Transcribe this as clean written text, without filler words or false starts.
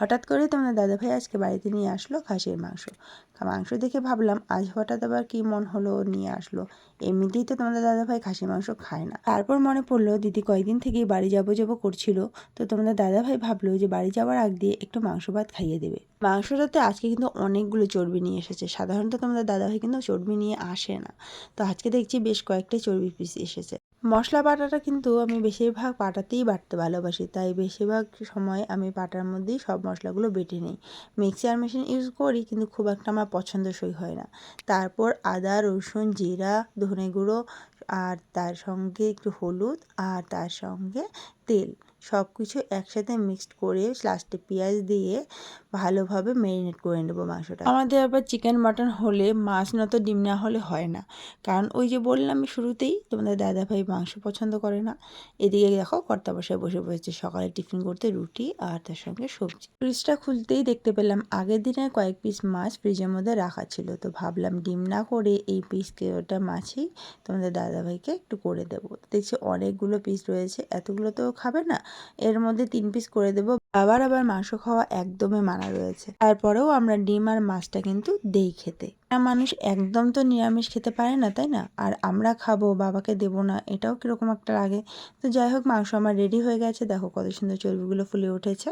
হঠাৎ করে তোমাদের দাদাভাই আজকে বাড়িতে নিয়ে আসলো খাসির মাংস। মাংস দেখে ভাবলাম আজ হঠাৎ আবার কী মন হলো নিয়ে আসলো। এমনিতেই তো তোমাদের দাদাভাই খাসির মাংস খায় না। তারপর মনে পড়লো দিদি কয়েকদিন থেকেই বাড়ি যাবো যাবো করছিল, তো তোমাদের দাদাভাই ভাবলো যে বাড়ি যাওয়ার আগ দিয়ে একটু মাংস ভাত খাইয়ে দেবে। মাংসটাতে আজকে কিন্তু অনেকগুলো চর্বি নিয়ে এসেছে। সাধারণত তোমাদের দাদাভাই কিন্তু চর্বি নিয়ে আসে না, তো আজকে দেখছি বেশ কয়েকটাই চর্বি পিস এসেছে। মশলা বাটাটা কিন্তু আমি বেশিরভাগ পাটাতেই বাটতে ভালোবাসি, তাই বেশিরভাগ সময় আমি পাটার মধ্যেই সব মশলাগুলো বেটে নিই। মিক্সার মেশিন ইউজ করি কিন্তু খুব একটা আমার পছন্দসই হয় না। তারপর আদা, রসুন, জিরা, ধনে গুঁড়ো আর তার সঙ্গে একটু হলুদ আর তার সঙ্গে তেল সব কিছু একসাথে মিক্সড করে লাস্টে পেঁয়াজ দিয়ে ভালোভাবে ম্যারিনেট করে নেবো মাংসটা। আমাদের আবার চিকেন মাটন হলে মাছ নয়তো ডিম না হলে হয় না, কারণ ওই যে বললাম আমি শুরুতেই তোমাদের দাদাভাই মাংস পছন্দ করে না। এদিকে দেখো কর্তামশাই বসে পড়েছে সকালে টিফিন করতে, রুটি আর তার সঙ্গে সবজি। ফ্রিজটা খুলতেই দেখতে পেলাম আগের দিনের কয়েক পিস মাছ ফ্রিজের মধ্যে রাখা ছিল, তো ভাবলাম ডিম না করে এই পিসকে ওটা মাছই তোমাদের দাদাভাইকে একটু করে দেবো। দেখছি অনেকগুলো পিস রয়েছে, এতগুলো তো খাবে না, এর মধ্যে 3 পিস করে দেবো। আবার মাংস খাওয়া একদমই মানা রয়েছে, তারপরেও আমরা ডিম আর মাছটা কিন্তু দেই খেতে। মানুষ একদম তো নিরামিষ খেতে পারে না, তাই না? আর আমরা খাবো, বাবাকে দেবো না, এটাও কিরকম একটা লাগে। তো যাই হোক, মাংস আমার রেডি হয়ে গেছে। দেখো কত সুন্দর চর্বিগুলো ফুলে উঠেছে।